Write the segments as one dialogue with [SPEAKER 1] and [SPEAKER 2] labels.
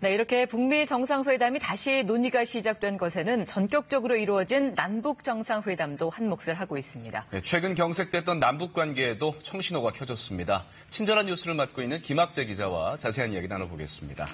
[SPEAKER 1] 네, 이렇게 북미 정상회담이 다시 논의가 시작된 것에는 전격적으로 이루어진 남북 정상회담도 한 몫을 하고 있습니다.
[SPEAKER 2] 네, 최근 경색됐던 남북 관계에도 청신호가 켜졌습니다. 친절한 뉴스를 맡고 있는 김학재 기자와 자세한 이야기 나눠보겠습니다.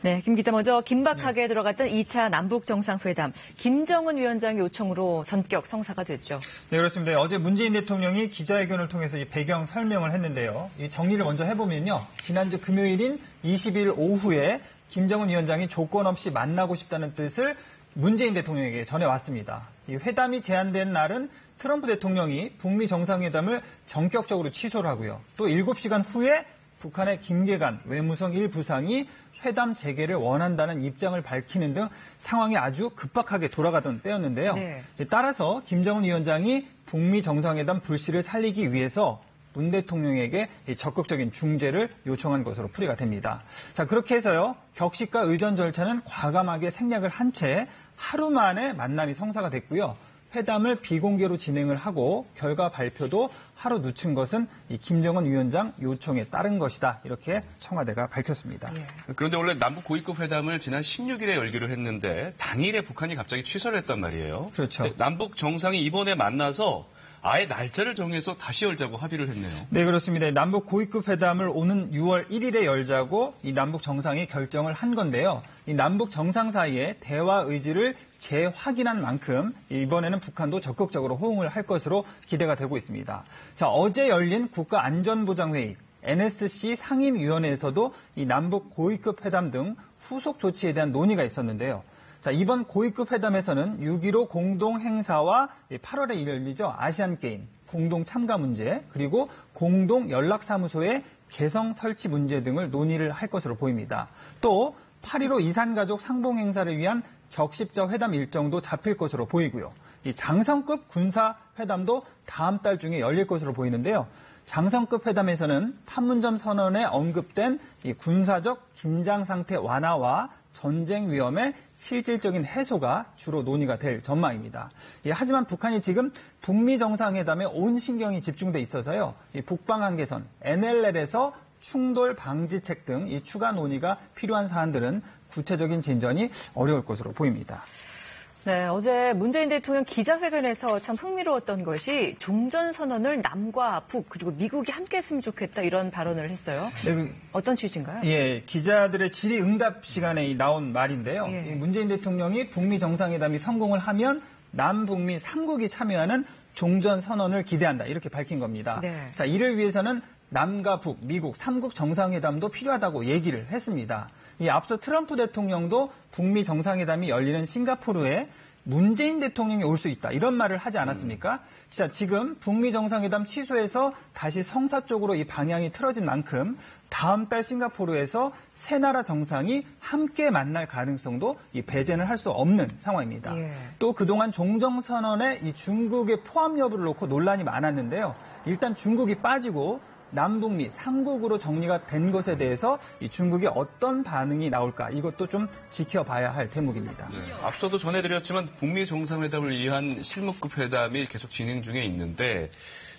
[SPEAKER 1] 네, 김 기자 먼저 긴박하게 들어갔던 2차 남북 정상회담. 김정은 위원장의 요청으로 전격 성사가 됐죠.
[SPEAKER 3] 네, 그렇습니다. 어제 문재인 대통령이 기자회견을 통해서 이 배경 설명을 했는데요. 이 정리를 먼저 해보면요. 지난주 금요일인 20일 오후에 김정은 위원장이 조건 없이 만나고 싶다는 뜻을 문재인 대통령에게 전해왔습니다. 이 회담이 제한된 날은 트럼프 대통령이 북미 정상회담을 전격적으로 취소를 하고요. 또 7시간 후에 북한의 김계관 외무성 1부상이 회담 재개를 원한다는 입장을 밝히는 등 상황이 아주 급박하게 돌아가던 때였는데요. 네. 따라서 김정은 위원장이 북미 정상회담 불씨를 살리기 위해서 문 대통령에게 적극적인 중재를 요청한 것으로 풀이가 됩니다. 자, 그렇게 해서요. 격식과 의전 절차는 과감하게 생략을 한 채 하루 만에 만남이 성사가 됐고요. 회담을 비공개로 진행을 하고 결과 발표도 하루 늦춘 것은 이 김정은 위원장 요청에 따른 것이다. 이렇게 청와대가 밝혔습니다.
[SPEAKER 2] 그런데 원래 남북 고위급 회담을 지난 16일에 열기로 했는데 당일에 북한이 갑자기 취소를 했단 말이에요.
[SPEAKER 3] 그렇죠.
[SPEAKER 2] 남북 정상이 이번에 만나서 아예 날짜를 정해서 다시 열자고 합의를 했네요.
[SPEAKER 3] 네, 그렇습니다. 남북 고위급 회담을 오는 6월 1일에 열자고 이 남북 정상이 결정을 한 건데요. 이 남북 정상 사이에 대화 의지를 재확인한 만큼 이번에는 북한도 적극적으로 호응을 할 것으로 기대가 되고 있습니다. 자, 어제 열린 국가안전보장회의 NSC 상임위원회에서도 이 남북 고위급 회담 등 후속 조치에 대한 논의가 있었는데요. 자, 이번 고위급 회담에서는 6.15 공동행사와 8월에 열리죠. 아시안게임, 공동 참가 문제, 그리고 공동 연락사무소의 개성 설치 문제 등을 논의를 할 것으로 보입니다. 또 8.15 이산가족 상봉행사를 위한 적십자 회담 일정도 잡힐 것으로 보이고요. 이 장성급 군사회담도 다음 달 중에 열릴 것으로 보이는데요. 장성급 회담에서는 판문점 선언에 언급된 이 군사적 긴장 상태 완화와 전쟁 위험의 실질적인 해소가 주로 논의가 될 전망입니다. 하지만 북한이 지금 북미 정상회담에 온 신경이 집중돼 있어서요. 이 북방한계선 NLL에서 충돌 방지책 등 이 추가 논의가 필요한 사안들은 구체적인 진전이 어려울 것으로 보입니다.
[SPEAKER 1] 네, 어제 문재인 대통령 기자회견에서 참 흥미로웠던 것이 종전선언을 남과 북 그리고 미국이 함께 했으면 좋겠다 이런 발언을 했어요. 네, 어떤 취지인가요?
[SPEAKER 3] 예, 기자들의 질의응답 시간에 나온 말인데요. 예. 문재인 대통령이 북미 정상회담이 성공을 하면 남북미 3국이 참여하는 종전선언을 기대한다 이렇게 밝힌 겁니다. 네. 자, 이를 위해서는 남과 북, 미국 3국 정상회담도 필요하다고 얘기를 했습니다. 이 앞서 트럼프 대통령도 북미 정상회담이 열리는 싱가포르에 문재인 대통령이 올 수 있다 이런 말을 하지 않았습니까? 자, 지금 북미 정상회담 취소해서 다시 성사 쪽으로 이 방향이 틀어진 만큼 다음 달 싱가포르에서 세 나라 정상이 함께 만날 가능성도 이 배제는 할 수 없는 상황입니다. 또 그동안 종전선언에 이 중국의 포함 여부를 놓고 논란이 많았는데요. 일단 중국이 빠지고 남북미 3국으로 정리가 된 것에 대해서 이 중국이 어떤 반응이 나올까 이것도 좀 지켜봐야 할 대목입니다.
[SPEAKER 2] 네, 앞서도 전해드렸지만 북미 정상회담을 위한 실무급 회담이 계속 진행 중에 있는데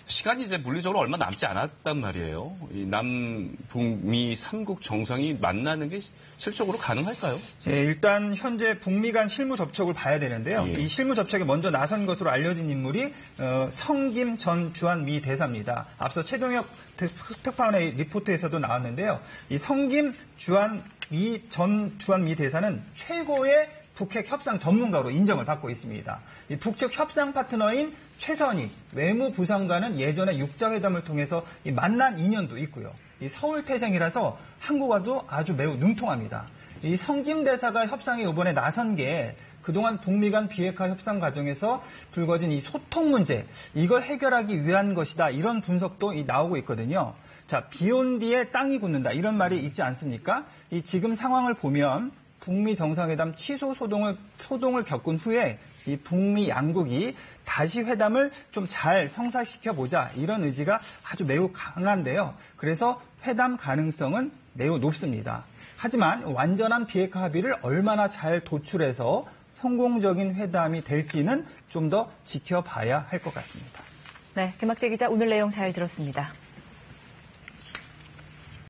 [SPEAKER 2] 시간이 이제 물리적으로 얼마 남지 않았단 말이에요. 이 남북미 3국 정상이 만나는 게 실적으로 가능할까요?
[SPEAKER 3] 네, 일단 현재 북미 간 실무 접촉을 봐야 되는데요. 이 실무 접촉에 먼저 나선 것으로 알려진 인물이 성김 전 주한미 대사입니다. 앞서 최동혁 특파원의 리포트에서도 나왔는데요. 이 성김 전 주한미 대사는 최고의 북핵 협상 전문가로 인정을 받고 있습니다. 이 북측 협상 파트너인 최선희 외무부상과는 예전에 육자회담을 통해서 이 만난 인연도 있고요. 이 서울 태생이라서 한국어도 아주 매우 능통합니다. 이 성김 대사가 협상에 이번에 나선 게 그동안 북미 간 비핵화 협상 과정에서 불거진 이 소통 문제 이걸 해결하기 위한 것이다 이런 분석도 나오고 있거든요. 자, 비온 뒤에 땅이 굳는다 이런 말이 있지 않습니까? 이 지금 상황을 보면 북미 정상회담 취소 소동을 겪은 후에 이 북미 양국이 다시 회담을 좀 잘 성사시켜보자 이런 의지가 아주 매우 강한데요. 그래서 회담 가능성은 매우 높습니다. 하지만 완전한 비핵화 합의를 얼마나 잘 도출해서 성공적인 회담이 될지는 좀 더 지켜봐야 할 것 같습니다.
[SPEAKER 1] 네, 김학재 기자 오늘 내용 잘 들었습니다.